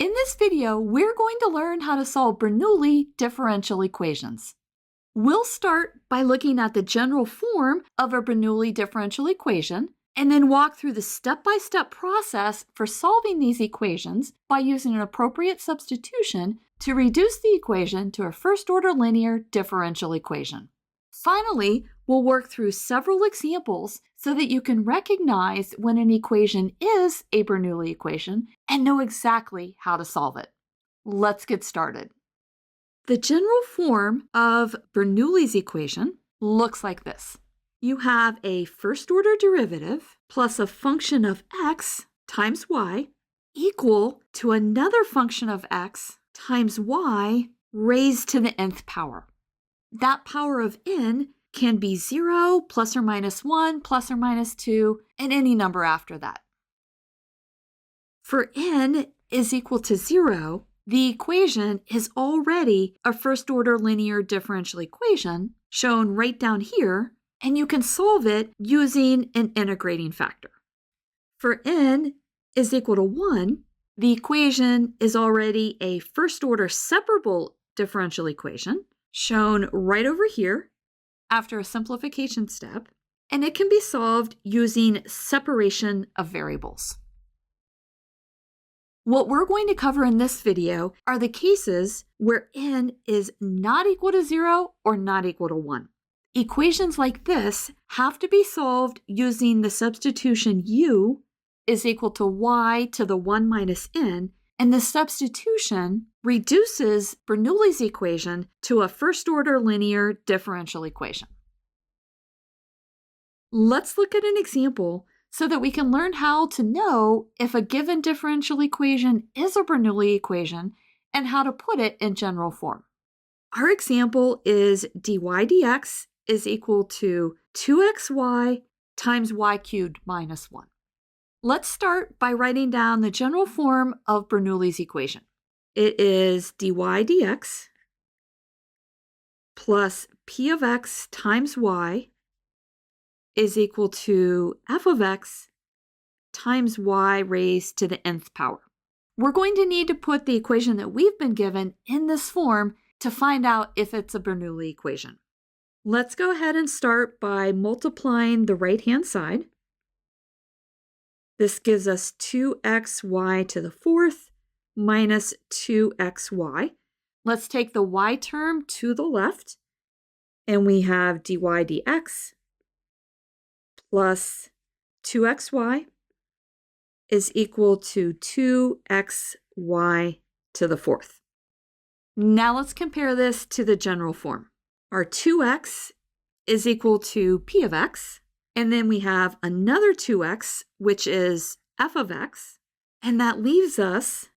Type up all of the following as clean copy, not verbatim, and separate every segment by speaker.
Speaker 1: In this video, we're going to learn how to solve Bernoulli differential equations. We'll start by looking at the general form of a Bernoulli differential equation and then walk through the step-by-step process for solving these equations by using an appropriate substitution to reduce the equation to a first-order linear differential equation. Finally, we'll work through several examples so that you can recognize when an equation is a Bernoulli equation and know exactly how to solve it. Let's get started. The general form of Bernoulli's equation looks like this. You have a first-order derivative plus a function of x times y equal to another function of x times y raised to the nth power. That power of n can be 0, plus or minus 1, plus or minus 2, and any number after that. For n is equal to 0, the equation is already a first-order linear differential equation, shown right down here, and you can solve it using an integrating factor. For n is equal to 1, the equation is already a first-order separable differential equation, shown right over here after a simplification step, and it can be solved using separation of variables. What we're going to cover in this video are the cases where n is not equal to 0 or not equal to 1. Equations like this have to be solved using the substitution u is equal to y to the 1 minus n, and the substitution reduces Bernoulli's equation to a first-order linear differential equation. Let's look at an example so that we can learn how to know if a given differential equation is a Bernoulli equation and how to put it in general form. Our example is dy dx is equal to 2xy times y cubed minus 1. Let's start by writing down the general form of Bernoulli's equation. It is dy dx plus p of x times y is equal to f of x times y raised to the nth power. We're going to need to put the equation that we've been given in this form to find out if it's a Bernoulli equation. Let's go ahead and start by multiplying the right-hand side. This gives us 2xy to the fourth minus 2xy. Let's take the y term to the left, and we have dy dx plus 2xy is equal to 2xy to the fourth. Now let's compare this to the general form. Our 2x is equal to p of x, and then we have another 2x, which is f of x, and that leaves us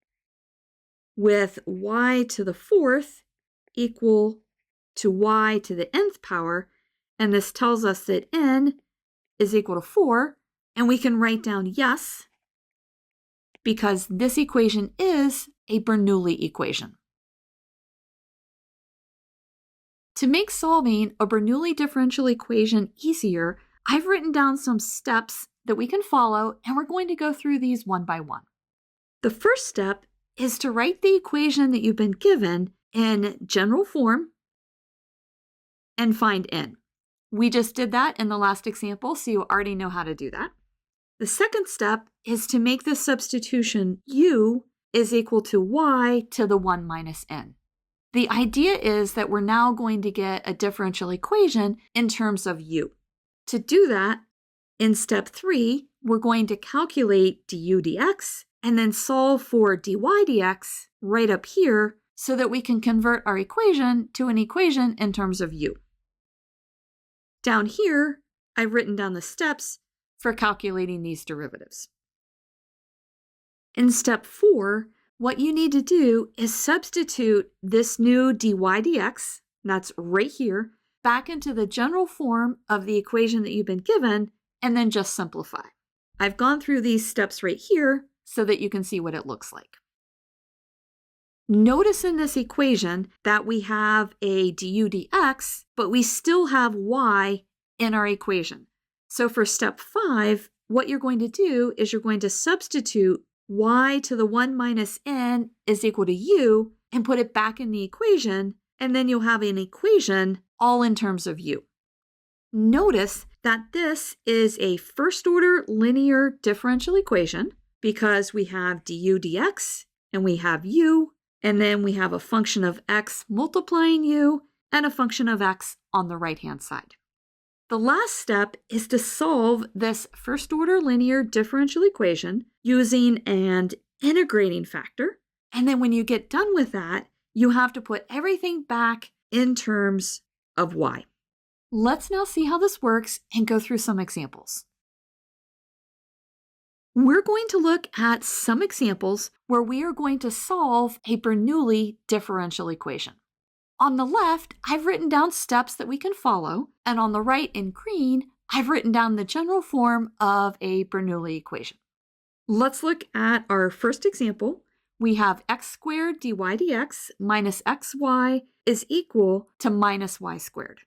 Speaker 1: with y to the fourth equal to y to the nth power, and this tells us that n is equal to 4, and we can write down yes, because this equation is a Bernoulli equation. To make solving a Bernoulli differential equation easier, I've written down some steps that we can follow, and we're going to go through these one by one. The first step is to write the equation that you've been given in general form and find n. We just did that in the last example, so you already know how to do that. The second step is to make the substitution u is equal to y to the 1 minus n. The idea is that we're now going to get a differential equation in terms of u. To do that, in step 3, we're going to calculate du dx and then solve for dy dx right up here so that we can convert our equation to an equation in terms of u. Down here, I've written down the steps for calculating these derivatives. In step 4, what you need to do is substitute this new dy dx, that's right here, back into the general form of the equation that you've been given, and then just simplify. I've gone through these steps right here so that you can see what it looks like. Notice in this equation that we have a du dx, but we still have y in our equation. So for step 5, what you're going to do is you're going to substitute y to the 1 minus n is equal to u and put it back in the equation, and then you'll have an equation all in terms of u. Notice that this is a first-order linear differential equation because we have du dx and we have u, and then we have a function of x multiplying u and a function of x on the right-hand side. The last step is to solve this first-order linear differential equation using an integrating factor, and then when you get done with that, you have to put everything back in terms of y. Let's now see how this works and go through some examples. We're going to look at some examples where we are going to solve a Bernoulli differential equation. On the left, I've written down steps that we can follow, and on the right in green, I've written down the general form of a Bernoulli equation. Let's look at our first example. We have x squared dy dx minus xy is equal to minus y squared.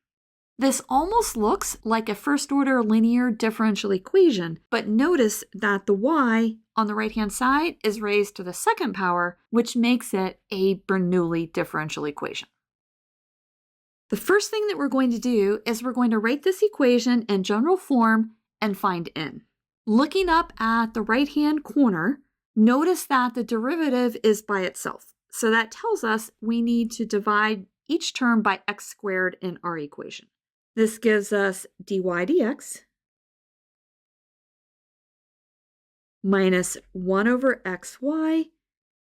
Speaker 1: This almost looks like a first-order linear differential equation, but notice that the y on the right-hand side is raised to the second power, which makes it a Bernoulli differential equation. The first thing that we're going to do is we're going to write this equation in general form and find n. Looking up at the right-hand corner, notice that the derivative is by itself. So that tells us we need to divide each term by x squared in our equation. This gives us dy dx minus 1 over xy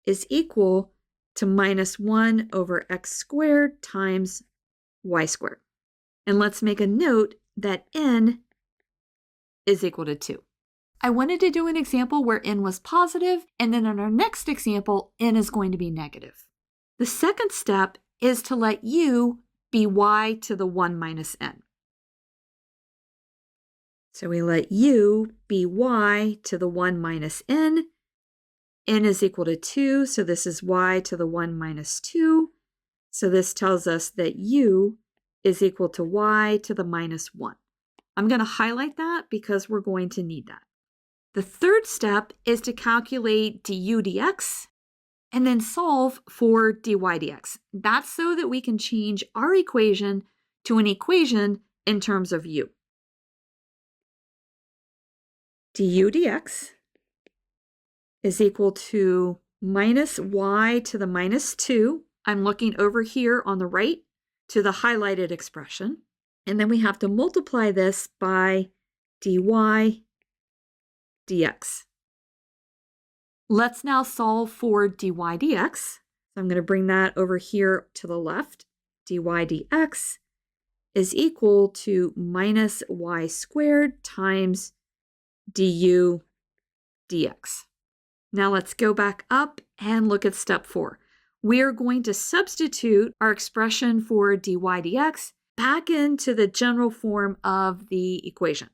Speaker 1: is equal to minus 1 over x squared times y squared. And let's make a note that n is equal to 2. I wanted to do an example where n was positive, and then in our next example, n is going to be negative. The second step is to let u be y to the 1 minus n. So we let u be y to the 1 minus n. N is equal to 2, so this is y to the 1 minus 2. So this tells us that u is equal to y to the minus 1. I'm going to highlight that because we're going to need that. The third step is to calculate du dx and then solve for dy dx. That's so that we can change our equation to an equation in terms of u. Du dx is equal to minus y to the minus 2. I'm looking over here on the right to the highlighted expression. And then we have to multiply this by dy dx. Let's now solve for dy dx. So I'm going to bring that over here to the left. Dy dx is equal to minus y squared times du dx. Now let's go back up and look at step 4. We are going to substitute our expression for dy dx back into the general form of the equation.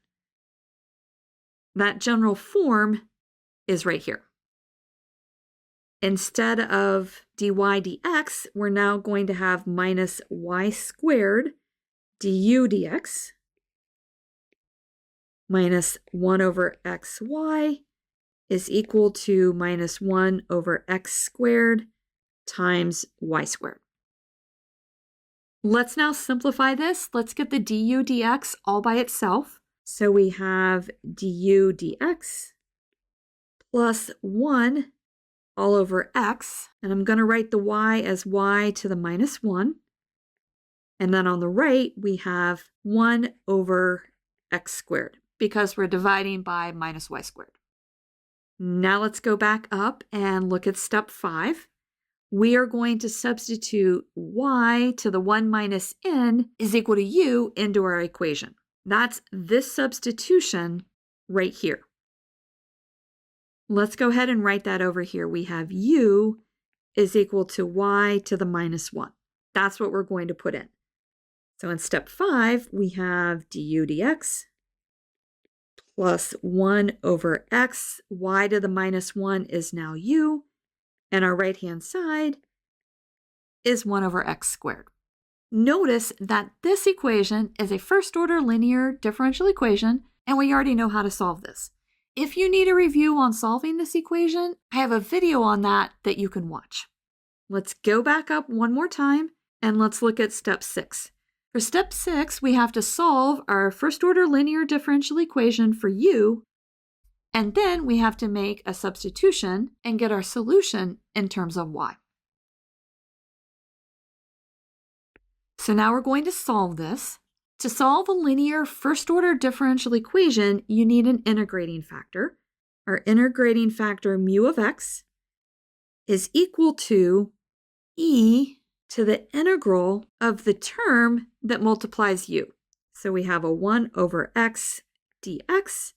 Speaker 1: That general form is right here. Instead of dy dx, we're now going to have minus y squared du dx minus 1 over xy is equal to minus 1 over x squared times y squared. Let's now simplify this. Let's get the du dx all by itself. So we have du dx plus 1 all over x, and I'm going to write the y as y to the minus 1. And then on the right, we have 1 over x squared because we're dividing by minus y squared. Now let's go back up and look at step 5. We are going to substitute y to the 1 minus n is equal to u into our equation. That's this substitution right here. Let's go ahead and write that over here. We have u is equal to y to the minus 1. That's what we're going to put in. So in step 5, we have du dx plus 1 over x. Y to the minus 1 is now u. And our right-hand side is 1 over x squared. Notice that this equation is a first-order linear differential equation, and we already know how to solve this. If you need a review on solving this equation, I have a video on that you can watch. Let's go back up one more time and let's look at step 6. For step 6, we have to solve our first-order linear differential equation for u, and then we have to make a substitution and get our solution in terms of y. So now we're going to solve this. To solve a linear first-order differential equation, you need an integrating factor. Our integrating factor mu of x is equal to e to the integral of the term that multiplies u. So we have a 1 over x dx.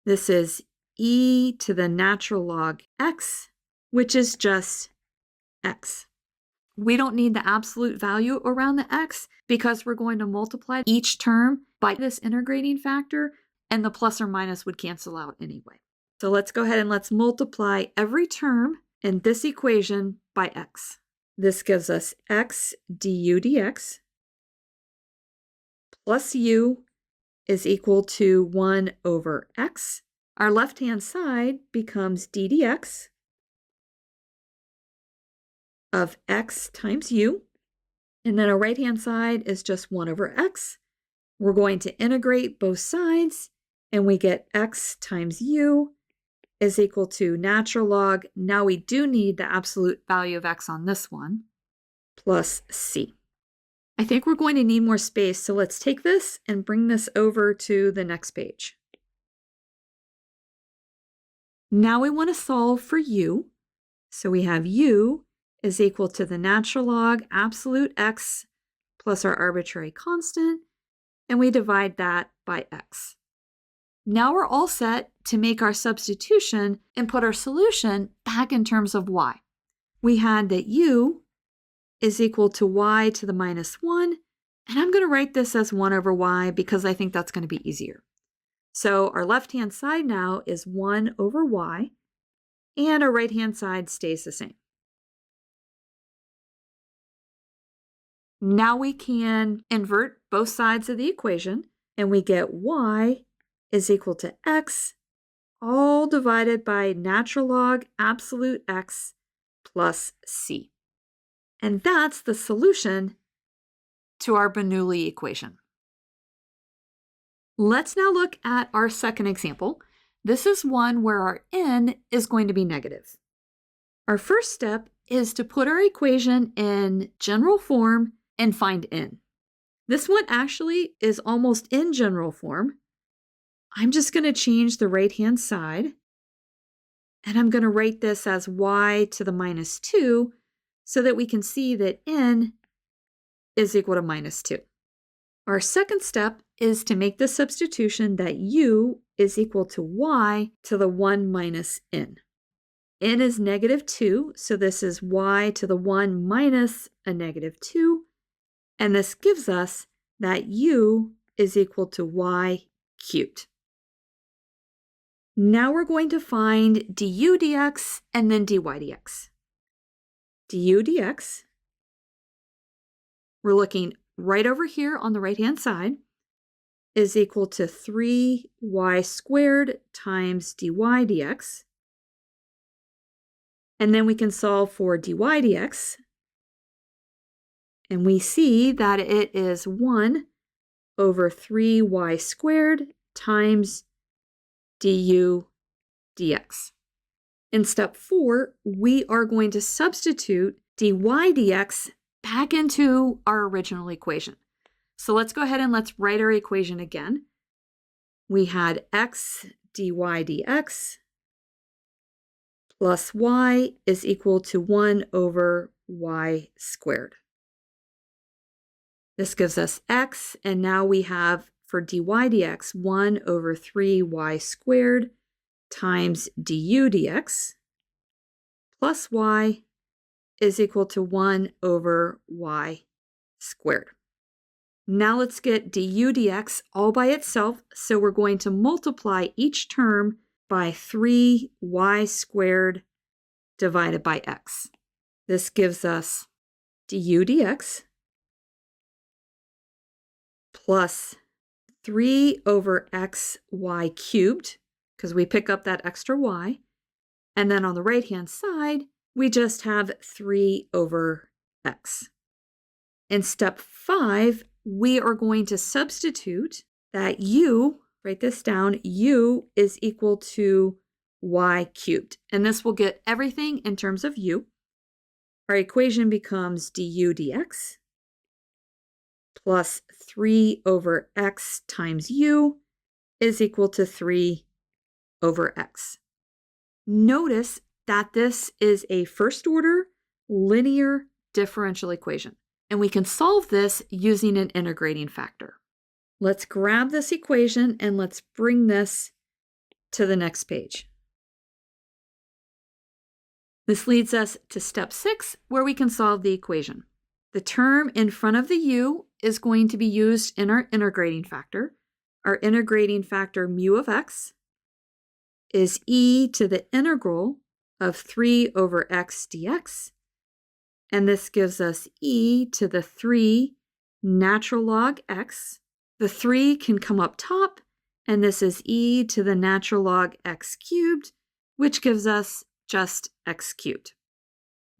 Speaker 1: This is e to the natural log x, which is just x. We don't need the absolute value around the x because we're going to multiply each term by this integrating factor, and the plus or minus would cancel out anyway. So let's go ahead and let's multiply every term in this equation by x. This gives us x du dx plus u is equal to 1 over x. Our left-hand side becomes d dx of x times u. And then our right-hand side is just 1 over x. We're going to integrate both sides, and we get x times u is equal to natural log. Now we do need the absolute value of x on this one, plus c. I think we're going to need more space, so let's take this and bring this over to the next page. Now we want to solve for u. So we have u is equal to the natural log absolute x plus our arbitrary constant, and we divide that by x. Now we're all set to make our substitution and put our solution back in terms of y. We had that u is equal to y to the minus 1, and I'm going to write this as 1 over y because I think that's going to be easier. So our left-hand side now is 1 over y, and our right-hand side stays the same. Now we can invert both sides of the equation, and we get y is equal to x, all divided by natural log absolute x plus c. And that's the solution to our Bernoulli equation. Let's now look at our second example. This is one where our n is going to be negative. Our first step is to put our equation in general form and find n. This one actually is almost in general form. I'm just going to change the right-hand side, and I'm going to write this as y to the minus 2 so that we can see that n is equal to minus 2. Our second step is to make the substitution that u is equal to y to the 1 minus n. N is negative 2, so this is y to the 1 minus a negative 2, and this gives us that u is equal to y cubed. Now we're going to find du dx and then dy dx. Du dx, we're looking right over here on the right-hand side, is equal to 3y squared times dy dx. And then we can solve for dy dx. And we see that it is 1 over 3y squared times du dx. In step 4, we are going to substitute dy dx back into our original equation. So let's go ahead and let's write our equation again. We had x dy dx plus y is equal to 1 over y squared. This gives us x, and now we have for dy dx 1 over 3y squared times du dx plus y is equal to 1 over y squared. Now let's get du dx all by itself, so we're going to multiply each term by 3y squared divided by x. This gives us du dx plus 3 over xy cubed, because we pick up that extra y. And then on the right-hand side, we just have 3 over x. In step 5, we are going to substitute that u, write this down, u is equal to y cubed. And this will get everything in terms of u. Our equation becomes du dx plus 3 over x times u is equal to 3 over x. Notice that this is a first-order linear differential equation, and we can solve this using an integrating factor. Let's grab this equation and let's bring this to the next page. This leads us to step 6, where we can solve the equation. The term in front of the u is going to be used in our integrating factor. Our integrating factor mu of x is e to the integral of 3 over x dx, and this gives us e to the 3 natural log x. The 3 can come up top, and this is e to the natural log x cubed, which gives us just x cubed.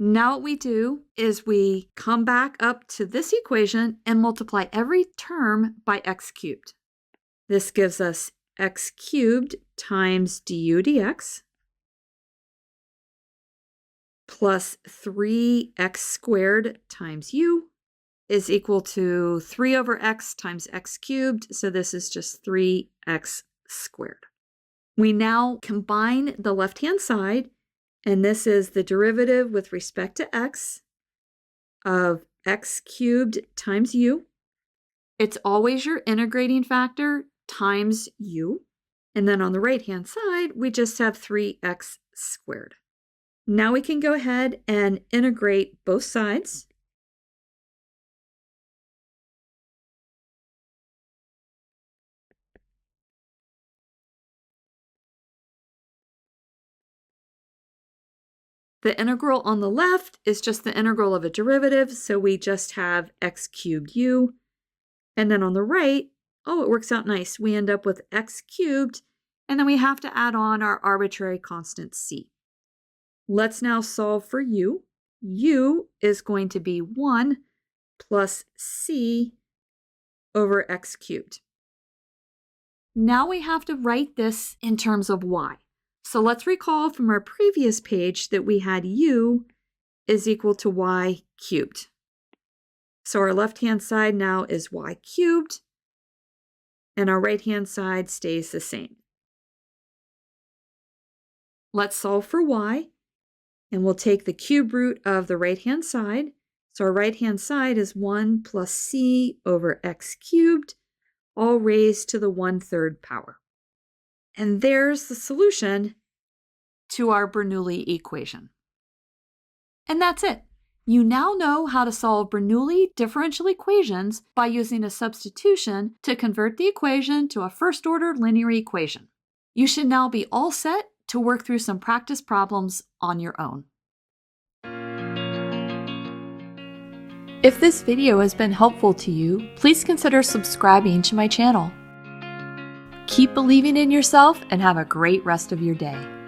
Speaker 1: Now what we do is we come back up to this equation and multiply every term by x cubed. This gives us x cubed times du dx plus 3x squared times u is equal to 3 over x times x cubed, so this is just 3x squared. We now combine the left-hand side, and this is the derivative with respect to x of x cubed times u. It's always your integrating factor times u. And then on the right-hand side, we just have 3x squared. Now we can go ahead and integrate both sides. The integral on the left is just the integral of a derivative, so we just have x cubed u. And then on the right, oh, it works out nice. We end up with x cubed, and then we have to add on our arbitrary constant c. Let's now solve for u. U is going to be 1 plus c over x cubed. Now we have to write this in terms of y. So let's recall from our previous page that we had u is equal to y cubed. So our left-hand side now is y cubed, and our right-hand side stays the same. Let's solve for y, and we'll take the cube root of the right-hand side. So our right-hand side is 1 plus c over x cubed, all raised to the 1/3 power. And there's the solution to our Bernoulli equation. And that's it. You now know how to solve Bernoulli differential equations by using a substitution to convert the equation to a first-order linear equation. You should now be all set to work through some practice problems on your own. If this video has been helpful to you, please consider subscribing to my channel. Keep believing in yourself and have a great rest of your day.